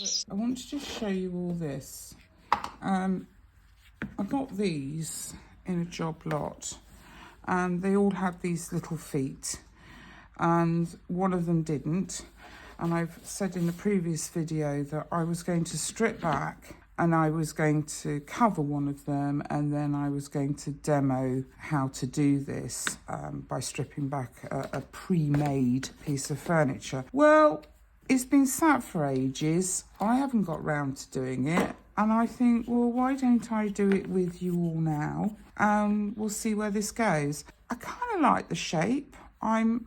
But I want to just show you all this. I got these in a job lot, and they all had these little feet, and one of them didn't. And I've said in the previous video that I was going to strip back and I was going to cover one of them, and then I was going to demo how to do this by stripping back a pre-made piece of furniture. Well, it's been sat for ages. I haven't got round to doing it. And I think, well, why don't I do it with you all now? We'll see where this goes. I kind of like the shape. I'm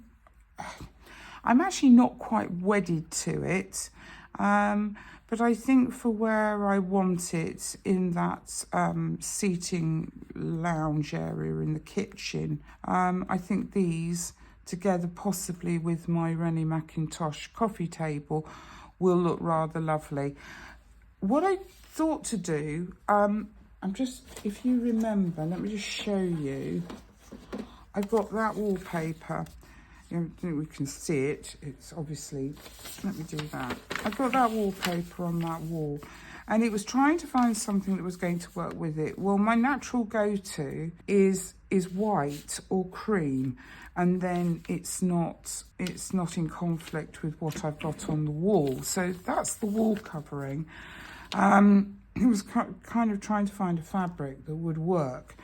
actually not quite wedded to it. But I think for where I want it, in that seating lounge area in the kitchen, I think these, together possibly with my Rennie Mackintosh coffee table, will look rather lovely. What I thought to do, if you remember, let me just show you. I've got that wallpaper. I don't think we can see it. It's obviously, let me do that. I've got that wallpaper on that wall, and it was trying to find something that was going to work with it. Well, my natural go-to is white or cream, and then it's not in conflict with what I've got on the wall. So that's the wall covering. It was kind of trying to find a fabric that would work.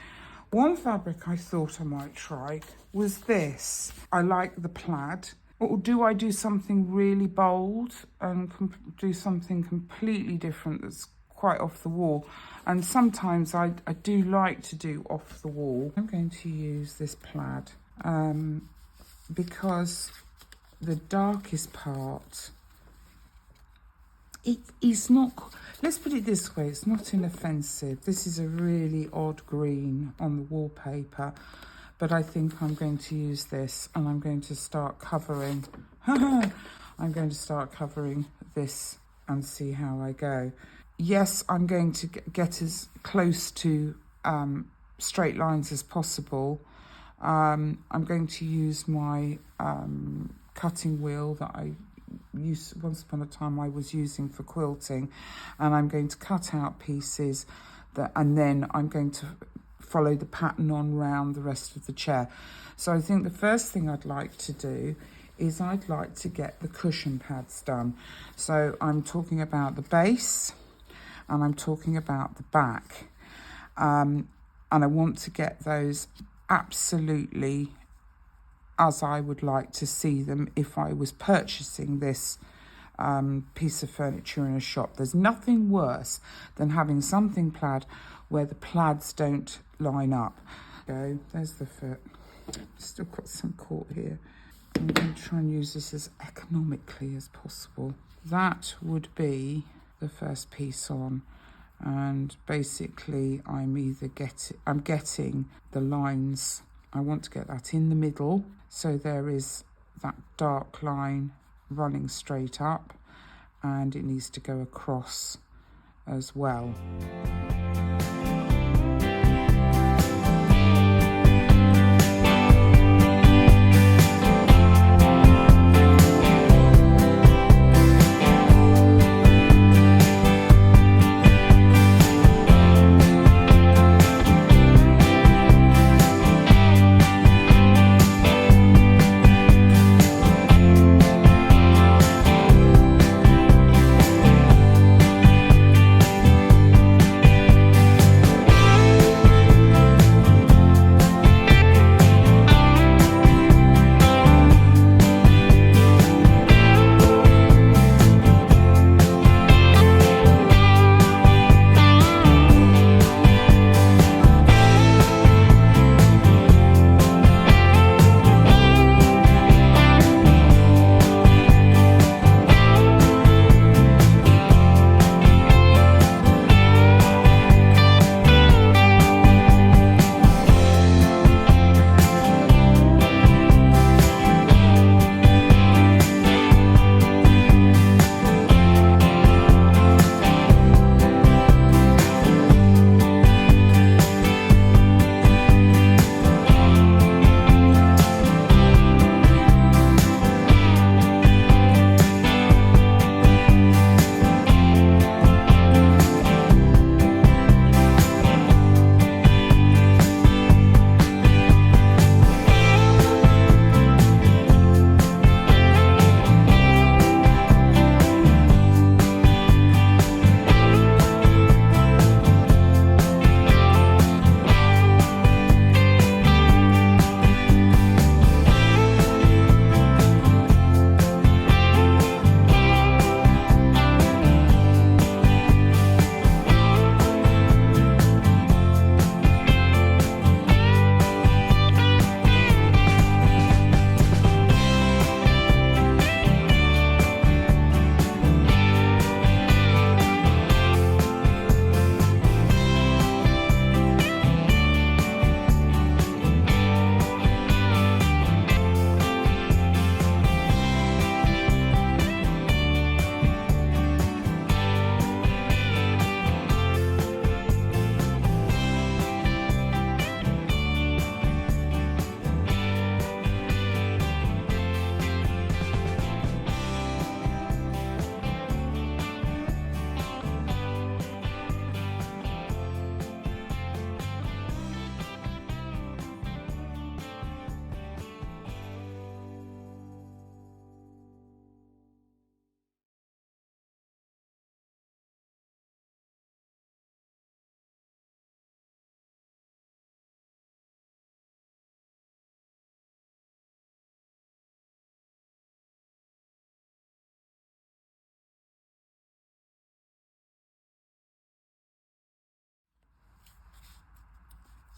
One fabric I thought I might try was this. I like the plaid. Or do I do something really bold and do something completely different that's quite off the wall? And sometimes I do like to do off the wall. I'm going to use this plaid because the darkest part, it is not, let's put it this way, it's not inoffensive. This is a really odd green on the wallpaper, but I think I'm going to use this, and I'm going to start covering. I'm going to start covering this and see how I go. Yes, I'm going to get as close to straight lines as possible. I'm going to use my cutting wheel that I once upon a time I was using for quilting, and I'm going to cut out pieces and then I'm going to follow the pattern on round the rest of the chair. So I think the first thing I'd like to do is I'd like to get the cushion pads done. So I'm talking about the base and I'm talking about the back, and I want to get those absolutely as I would like to see them if I was purchasing this piece of furniture in a shop. There's nothing worse than having something plaid where the plaids don't line up. Go, there's the foot. Still got some caught here. I'm going to try and use this as economically as possible. That would be the first piece on, and basically I'm getting the lines. I want to get that in the middle, so there is that dark line running straight up, and it needs to go across as well.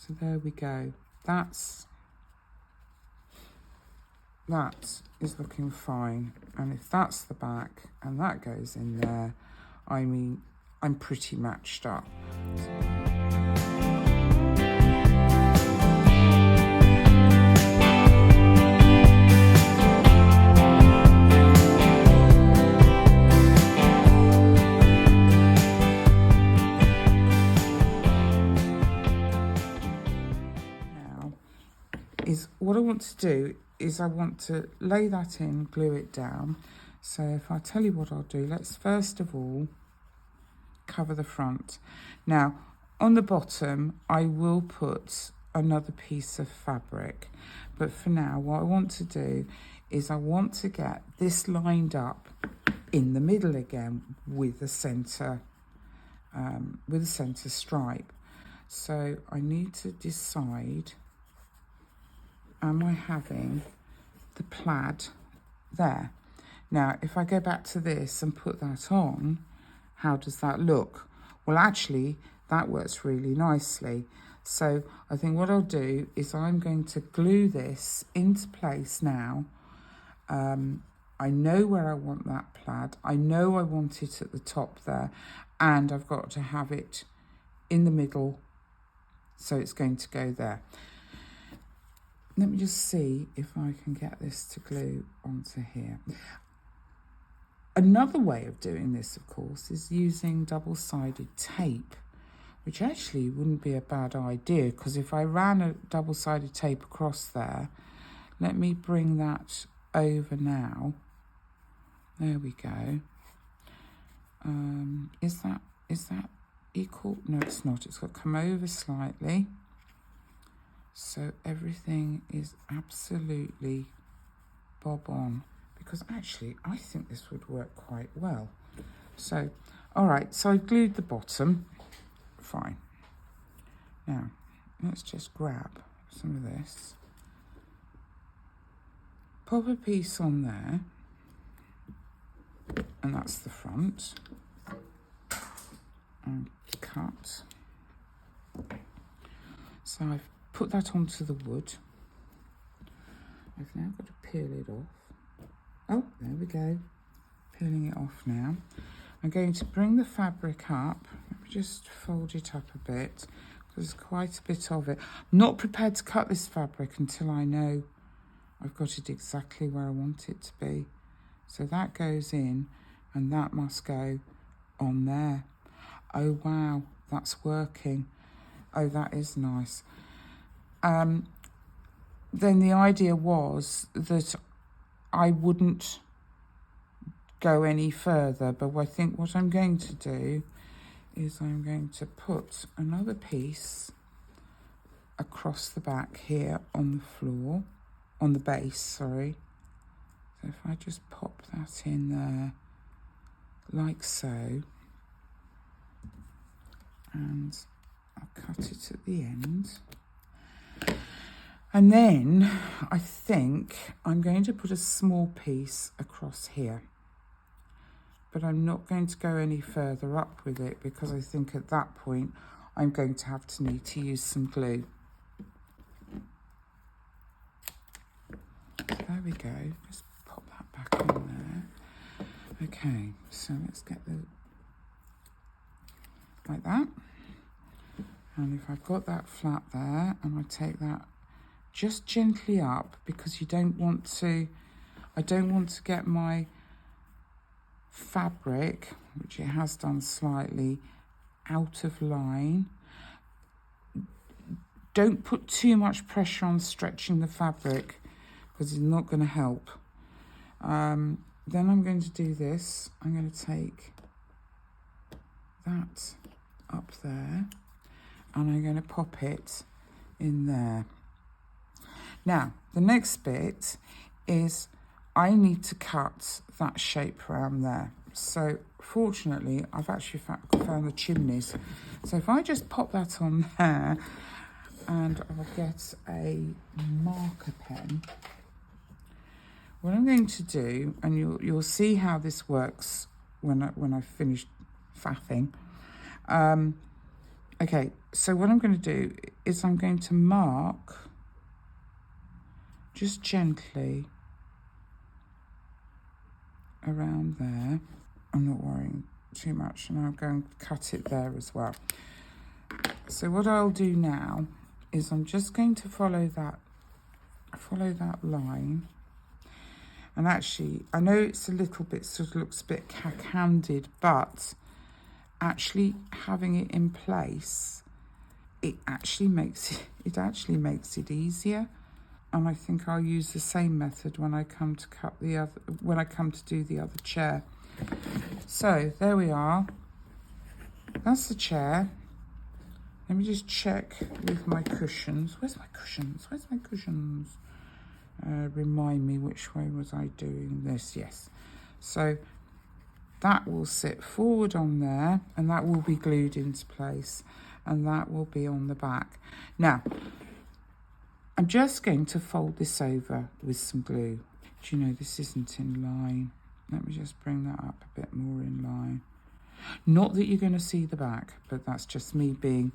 So there we go. That is looking fine. And if that's the back and that goes in there, I mean, I'm pretty matched up. What I want to do is I want to lay that in, glue it down. So if I tell you what I'll do, let's first of all cover the front. Now on the bottom I will put another piece of fabric, but for now what I want to do is I want to get this lined up in the middle again with the center stripe. So I need to decide, am I having the plaid there? Now, if I go back to this and put that on, how does that look? Well, actually, that works really nicely. So I think what I'll do is I'm going to glue this into place now. I know where I want that plaid. I know I want it at the top there, and I've got to have it in the middle, so it's going to go there. Let me just see if I can get this to glue onto here. Another way of doing this, of course, is using double-sided tape, which actually wouldn't be a bad idea, because if I ran a double-sided tape across there, let me bring that over now. There we go. Is that equal? No, it's not. It's got to come over slightly. So everything is absolutely bob on, because actually I think this would work quite well. So, all right, so I glued the bottom, fine. Now, let's just grab some of this, pop a piece on there, and that's the front, and cut. So I've put that onto the wood. I've now got to peel it off. Oh, there we go. Peeling it off now. I'm going to bring the fabric up. Let me just fold it up a bit, because there's quite a bit of it. I'm not prepared to cut this fabric until I know I've got it exactly where I want it to be. So that goes in, and that must go on there. Oh wow, that's working. Oh, that is nice. Then the idea was that I wouldn't go any further, but I think what I'm going to do is I'm going to put another piece across the back here on the floor, on the base, sorry. So if I just pop that in there like so, and I'll cut it at the end. And then I think I'm going to put a small piece across here, but I'm not going to go any further up with it, because I think at that point I'm going to have to need to use some glue. So there we go, just pop that back in there. Okay, so let's get like that. And if I've got that flat there, and I take that just gently up, because I don't want to get my fabric, which it has done slightly, out of line. Don't put too much pressure on stretching the fabric, because it's not going to help. Then I'm going to do this. I'm going to take that up there, and I'm going to pop it in there. Now, the next bit is I need to cut that shape around there. So fortunately, I've actually found the chimneys. So if I just pop that on there, and I'll get a marker pen. What I'm going to do, and you'll see how this works when I finish faffing, Okay, so what I'm going to do is I'm going to mark just gently around there. I'm not worrying too much, and I'm going to cut it there as well. So what I'll do now is I'm just going to follow that line. And actually, I know it's a little bit, sort of looks a bit cack-handed, but actually having it in place, it actually makes it easier. And I think I'll use the same method when I come to do the other chair. So there we are. That's the chair. Let me just check with my cushions. Where's my cushions? Remind me, which way was I doing this? Yes. So that will sit forward on there, and that will be glued into place, and that will be on the back. Now, I'm just going to fold this over with some glue. Do you know this isn't in line? Let me just bring that up a bit more in line. Not that you're going to see the back, but that's just me being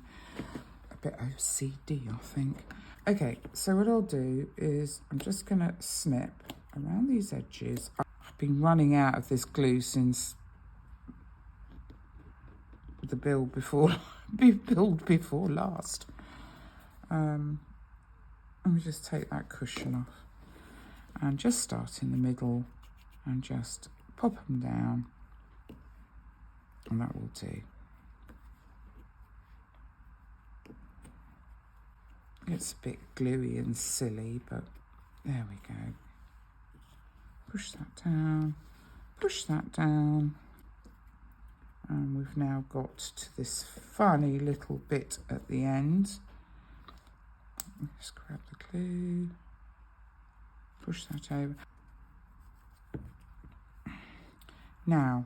a bit OCD, I think. Okay, so what I'll do is I'm just going to snip around these edges. I've been running out of this glue since the build before last. Let me just take that cushion off and just start in the middle and just pop them down, and that will do. It's a bit gluey and silly, but there we go. Push that down, and we've now got to this funny little bit at the end. Just grab the glue, push that over. Now,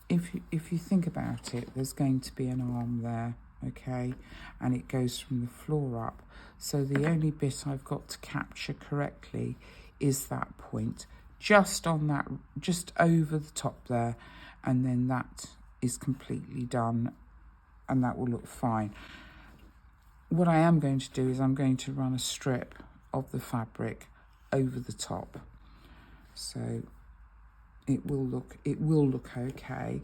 if you think about it, there's going to be an arm there, okay, and it goes from the floor up. So the only bit I've got to capture correctly is that point, just on that, just over the top there, and then that is completely done, and that will look fine. What I am going to do is I'm going to run a strip of the fabric over the top, so it will look okay.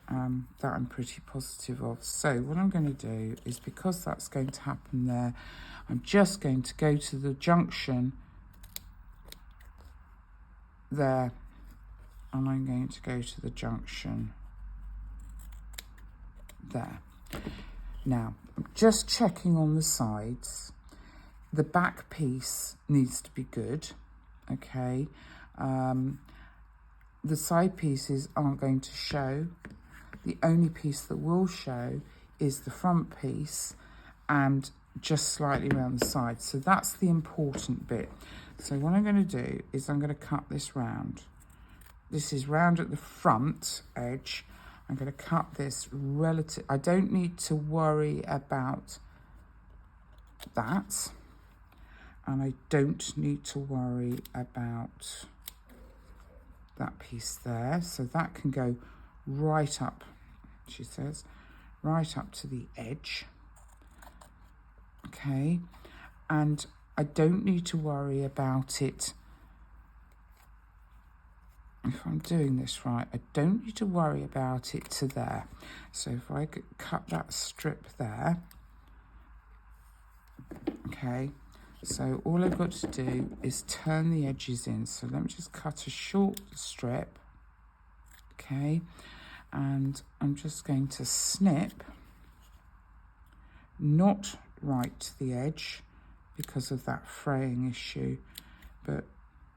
That I'm pretty positive of. So what I'm going to do is, because that's going to happen there, I'm just going to go to the junction there, and I'm going to go to the junction there. Now, I'm just checking on the sides. The back piece needs to be good, okay? The side pieces aren't going to show. The only piece that will show is the front piece and just slightly around the side. So that's the important bit. So what I'm going to do is I'm going to cut this round. This is round at the front edge. I'm going to cut this relative. I don't need to worry about that. And I don't need to worry about that piece there. So that can go right up, she says, right up to the edge. Okay. And I don't need to worry about it. If I'm doing this right, I don't need to worry about it to there. So if I could cut that strip there, okay, so all I've got to do is turn the edges in. So let me just cut a short strip, okay, and I'm just going to snip, not right to the edge because of that fraying issue, but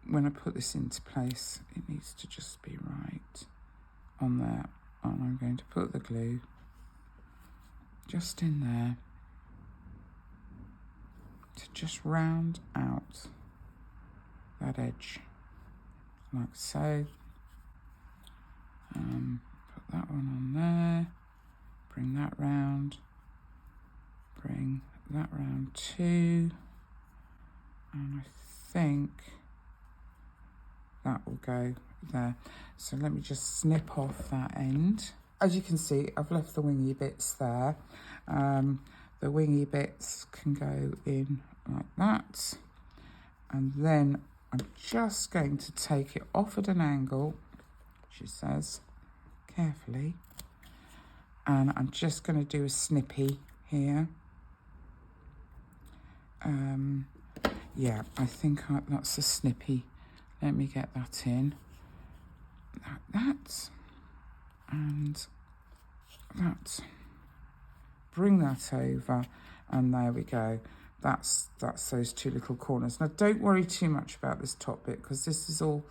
when I put this into place, it needs to just be right on there. And I'm going to put the glue just in there to just round out that edge, like so. Put that one on there, bring that round too, and I think that will go there. So let me just snip off that end. as you can see, I've left the wingy bits there. The wingy bits can go in like that. And then I'm just going to take it off at an angle, she says, carefully. And I'm just going to do a snippy here. Yeah, I think that's a snippy. Let me get that in. Like that. And that. Bring that over. And there we go. That's those two little corners. Now don't worry too much about this top bit, because this is all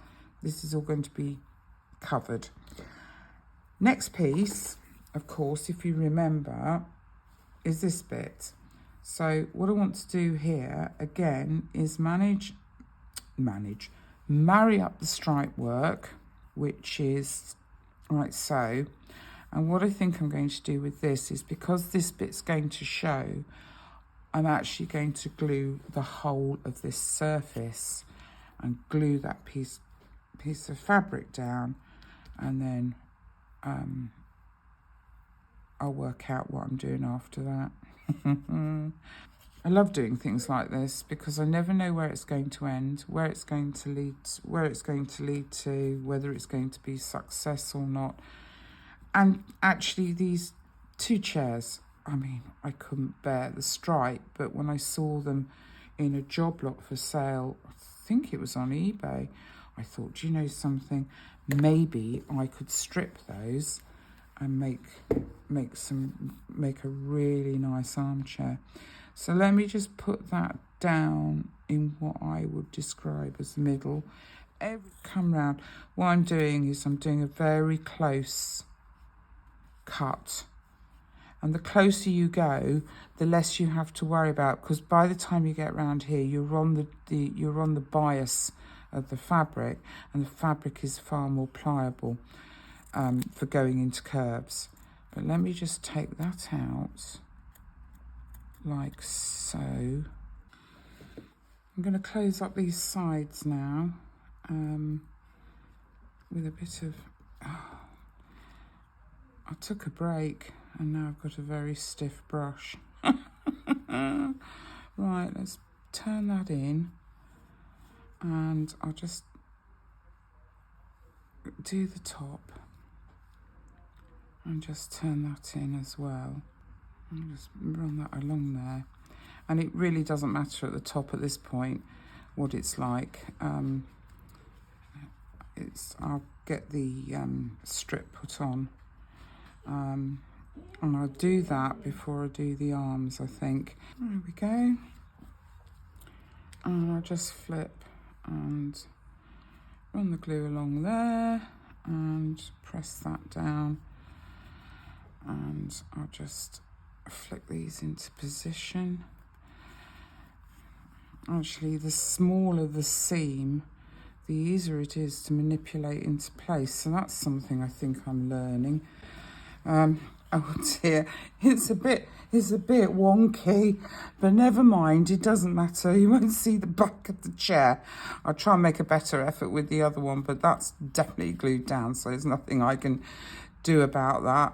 going to be covered. Next piece, of course, if you remember, is this bit. So what I want to do here again is marry up the stripe work, which is like so. And what I think I'm going to do with this is, because this bit's going to show, I'm actually going to glue the whole of this surface and glue that piece of fabric down, and then I'll work out what I'm doing after that. I love doing things like this because I never know where it's going to end, where it's going to lead to, whether it's going to be success or not. And actually these two chairs, I mean, I couldn't bear the stripe, but when I saw them in a job lot for sale, I think it was on eBay, I thought, do you know something? Maybe I could strip those and make a really nice armchair. So let me just put that down in what I would describe as the middle. Come round. What I'm doing is I'm doing a very close cut. And the closer you go, the less you have to worry about, because by the time you get around here, you're on the bias of the fabric, and the fabric is far more pliable for going into curves. But let me just take that out like so. I'm going to close up these sides now with a bit of... I took a break and now I've got a very stiff brush. Right, let's turn that in, and I'll just do the top and just turn that in as well. And just run that along there. And it really doesn't matter at the top at this point what it's like. I'll get the strip put on. And I'll do that before I do the arms, I think. There we go. And I'll just flip and run the glue along there and press that down. And I'll just flick these into position. Actually, the smaller the seam, the easier it is to manipulate into place. So that's something I think I'm learning. Oh dear, it's a bit wonky, but never mind, it doesn't matter. You won't see the back of the chair. I'll try and make a better effort with the other one, but that's definitely glued down, so there's nothing I can do about that.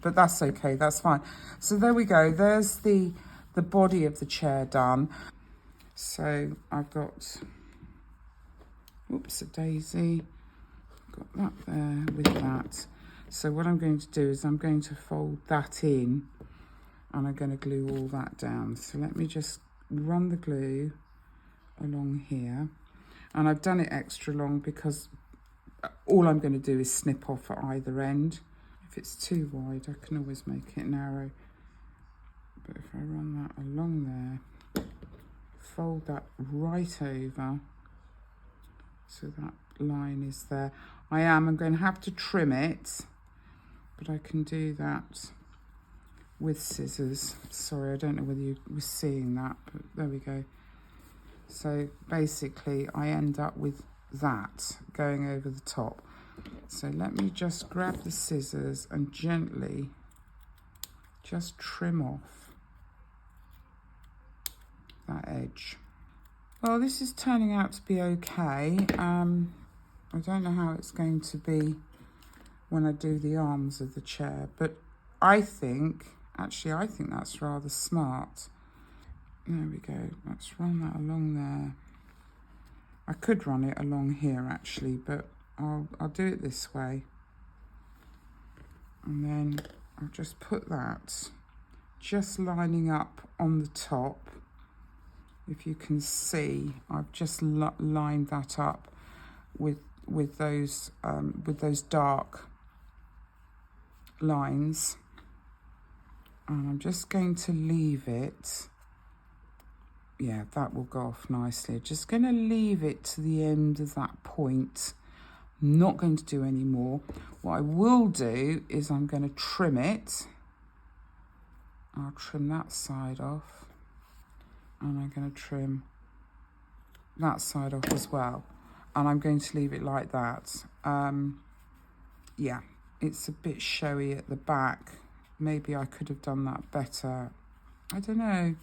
But that's okay, that's fine. So there we go, there's the body of the chair done. So I've got, oops, a daisy, got that there with that. So what I'm going to do is I'm going to fold that in, and I'm going to glue all that down. So let me just run the glue along here, and I've done it extra long because all I'm going to do is snip off at either end. If it's too wide, I can always make it narrow. But if I run that along there, fold that right over, so that line is there. I'm going to have to trim it, but I can do that with scissors. Sorry, I don't know whether you were seeing that, but there we go. So basically I end up with that going over the top. So let me just grab the scissors and gently just trim off that edge. Well, this is turning out to be okay. I don't know how it's going to be when I do the arms of the chair. But I think that's rather smart. There we go. Let's run that along there. I could run it along here actually, but I'll do it this way. And then I'll just put that just lining up on the top. If you can see, I've just lined that up with those dark lines, and I'm just going to leave it. Yeah, that will go off nicely. Just going to leave it to the end of that point. I'm not going to do any more. What I will do is I'm going to trim it. I'll trim that side off, and I'm going to trim that side off as well, and I'm going to leave it like that. Yeah, it's a bit showy at the back. Maybe I could have done that better. I don't know.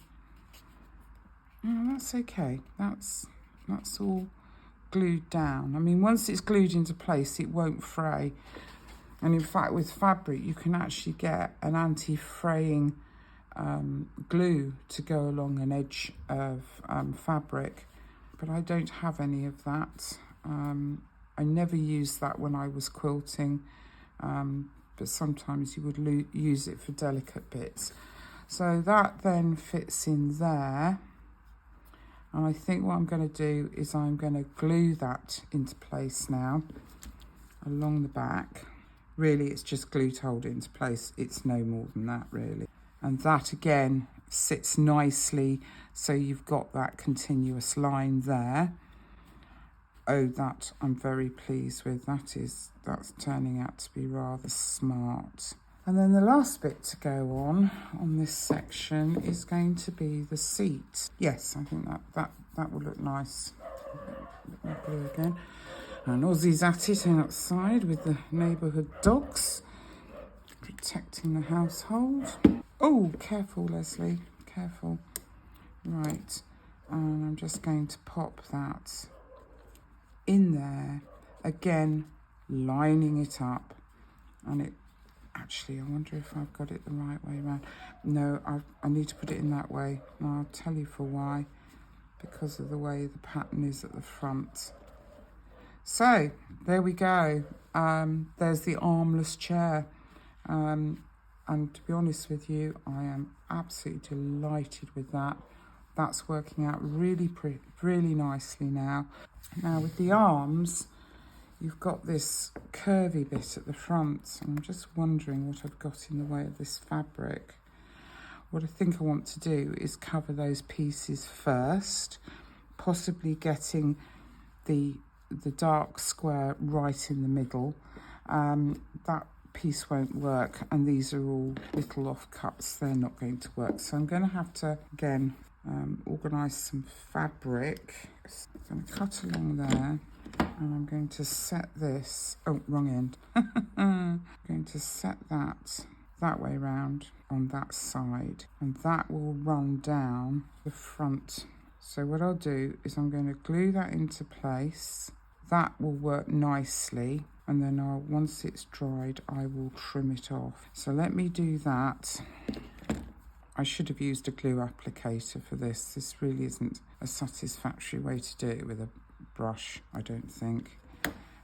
That's okay. That's all glued down. I mean, once it's glued into place, it won't fray. And in fact, with fabric, you can actually get an anti-fraying glue to go along an edge of fabric. But I don't have any of that. I never used that when I was quilting, but sometimes you would use it for delicate bits. So that then fits in there. And I think what I'm going to do is I'm going to glue that into place now along the back. Really, it's just glue to hold it into place. It's no more than that, really. And that again sits nicely, so you've got that continuous line there. Oh, that I'm very pleased with. That's turning out to be rather smart. And then the last bit to go on this section is going to be the seat. Yes, I think that will look nice. Let me glue again. And Aussie's at it outside with the neighbourhood dogs, protecting the household. Oh, careful, Leslie, careful. Right, and I'm just going to pop that in there. Again, lining it up. And it, actually, I wonder if I've got it the right way around. No, I need to put it in that way. And I'll tell you for why. Because of the way the pattern is at the front. So, there we go. There's the armless chair. And to be honest with you, I am absolutely delighted with that. That's working out really nicely now. Now with the arms, you've got this curvy bit at the front. And I'm just wondering what I've got in the way of this fabric. What I think I want to do is cover those pieces first, possibly getting the dark square right in the middle. That piece won't work, and these are all little offcuts. They're not going to work. So I'm going to have to, again, organise some fabric. So I'm going to cut along there, and I'm going to set this, oh, wrong end. I'm going to set that way round on that side, and that will run down the front. So what I'll do is I'm going to glue that into place. That will work nicely, and then once it's dried, I will trim it off. So let me do that. I should have used a glue applicator for this. This really isn't a satisfactory way to do it with a brush, I don't think.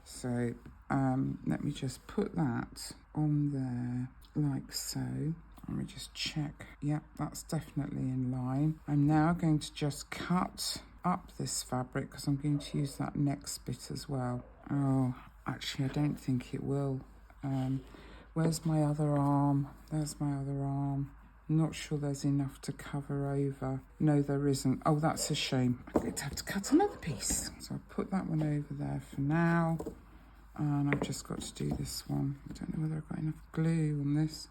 So let me just put that on there like so. Let me just check. Yep, that's definitely in line. I'm now going to just cut up this fabric because I'm going to use that next bit as well. Oh, actually, I don't think it will. Where's my other arm? There's my other arm. I'm not sure there's enough to cover over. No, there isn't. Oh, that's a shame. I'm going to have to cut another piece. So I'll put that one over there for now. And I've just got to do this one. I don't know whether I've got enough glue on this.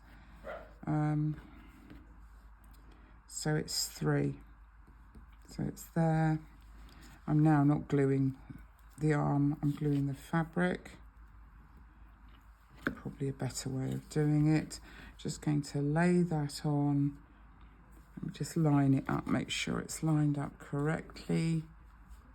So it's 3. So it's there. I'm now not gluing the arm, I'm gluing the fabric. Probably a better way of doing it. Just going to lay that on. Let me just line it up, make sure it's lined up correctly.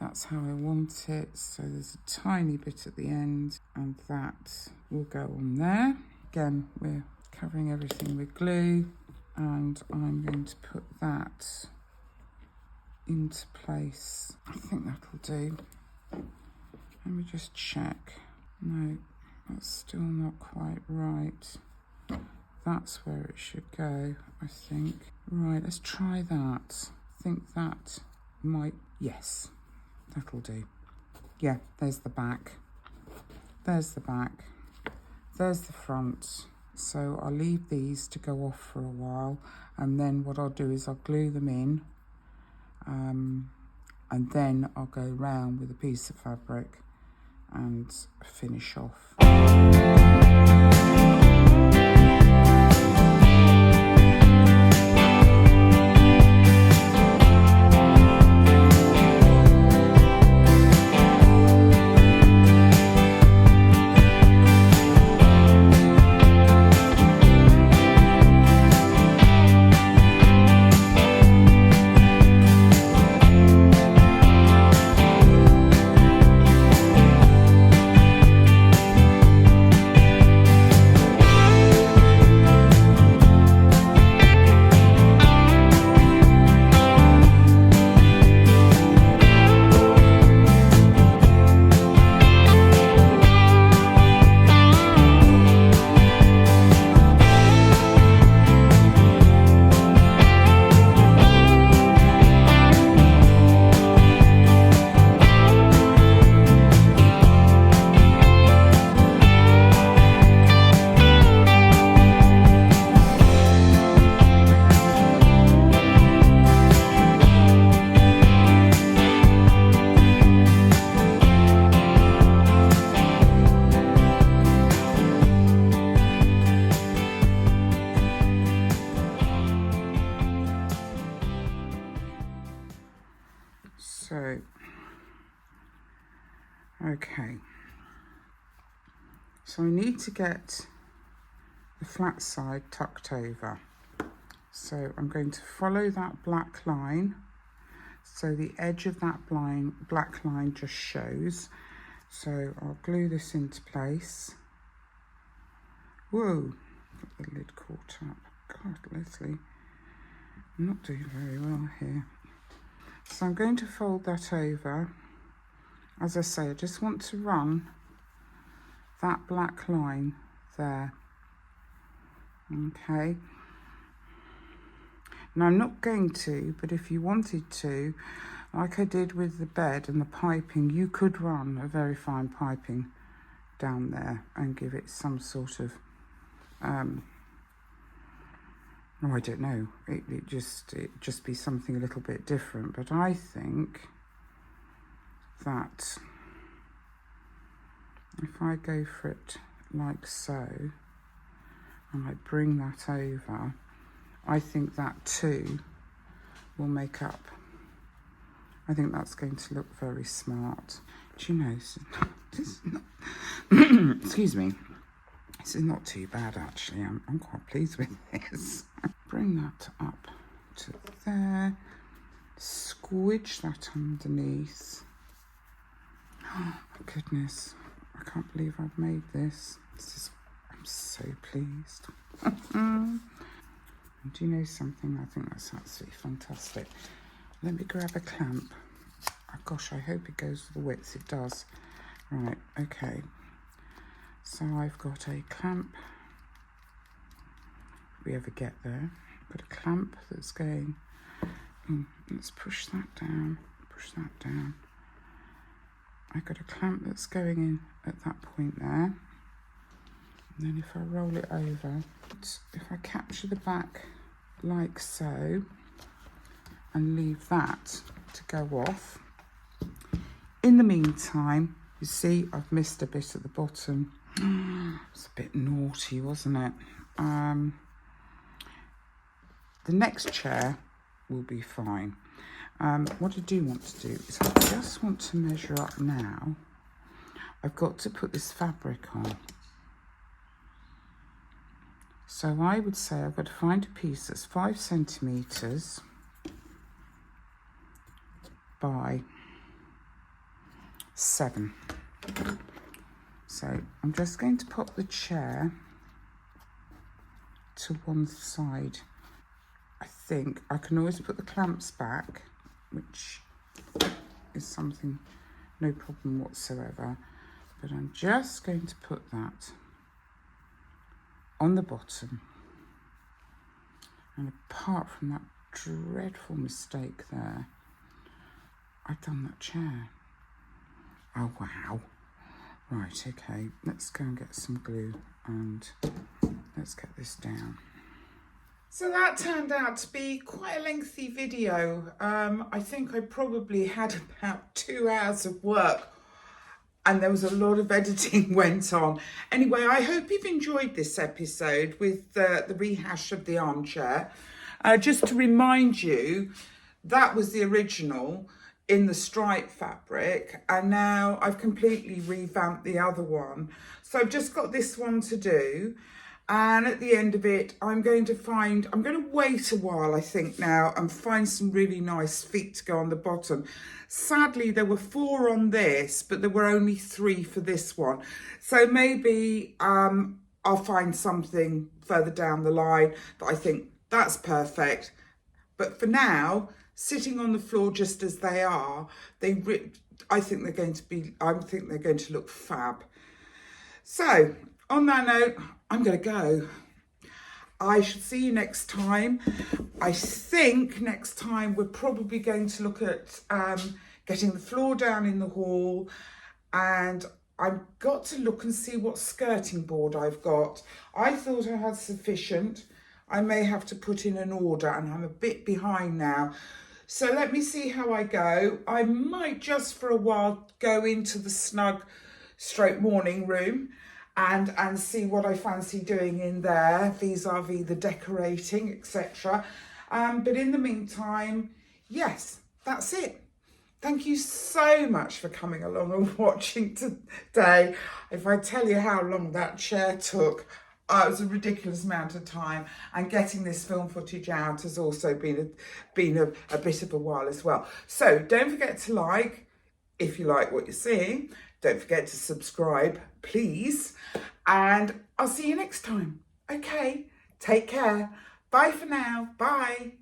That's how I want it. So there's a tiny bit at the end, and that will go on there. Again, we're covering everything with glue, and I'm going to put that into place. I think that'll do. Let me just check. No, that's still not quite right. That's where it should go, I think. Right, let's try that. I think that might, yes, that'll do. Yeah, there's the back. There's the back. There's the front. So I'll leave these to go off for a while, and then what I'll do is I'll glue them in, and then I'll go round with a piece of fabric and finish off. So, okay, so I need to get the flat side tucked over. So I'm going to follow that black line, so the edge of that black line just shows. So I'll glue this into place. Whoa, got the lid caught up. God, Leslie, I'm not doing very well here. So I'm going to fold that over. As I say, I just want to run that black line there. Okay. Now I'm not going to, but if you wanted to, like I did with the bed and the piping, you could run a very fine piping down there and give it some sort of, oh, I don't know, it just be something a little bit different. But I think that if I go for it like so, and I bring that over, I think that too will make up. I think that's going to look very smart. Do you know, this is not excuse me, this is not too bad actually. I'm quite pleased with this. Bring that up to there, squidge that underneath. Oh my goodness, I can't believe I've made this. I'm so pleased. And do you know something? I think that's absolutely fantastic. Let me grab a clamp. Oh gosh, I hope it goes to the width. It does. Right, okay. So I've got a clamp. If we ever get there, I've got a clamp that's going. Let's push that down. Push that down. I've got a clamp that's going in at that point there. And then if I roll it over, if I capture the back like so and leave that to go off. In the meantime, you see I've missed a bit at the bottom. It's a bit naughty, wasn't it? The next chair will be fine. What I do want to do is I just want to measure up now. I've got to put this fabric on. So I would say I've got to find a piece that's 5 centimetres by 7. So I'm just going to pop the chair to one side. I think I can always put the clamps back, which is something no problem whatsoever, but I'm just going to put that on the bottom. And apart from that dreadful mistake there, I've done that chair. Oh wow. Right, okay, let's go and get some glue and let's get this down. So that turned out to be quite a lengthy video. I think I probably had about 2 hours of work and there was a lot of editing went on. Anyway, I hope you've enjoyed this episode with the rehash of the armchair. Just to remind you, that was the original in the stripe fabric, and now I've completely revamped the other one. So I've just got this one to do, and at the end of it, I'm going to wait a while, I think now, and find some really nice feet to go on the bottom. Sadly, there were 4 on this, but there were only 3 for this one. So maybe I'll find something further down the line that I think that's perfect. But for now, sitting on the floor just as they are, I think they're going to look fab. So on that note, I'm going to go. I shall see you next time. I think next time we're probably going to look at getting the floor down in the hall, and I've got to look and see what skirting board I've got. I thought I had sufficient. I may have to put in an order, and I'm a bit behind now. So let me see how I go. I might just for a while go into the snug stroke morning room and see what I fancy doing in there vis-a-vis the decorating, etc. But in the meantime, yes, that's it. Thank you so much for coming along and watching today. If I tell you how long that chair took, it was a ridiculous amount of time, and getting this film footage out has also been a bit of a while as well. So don't forget to like if you like what you're seeing. Don't forget to subscribe, please. And I'll see you next time. Okay, take care. Bye for now. Bye.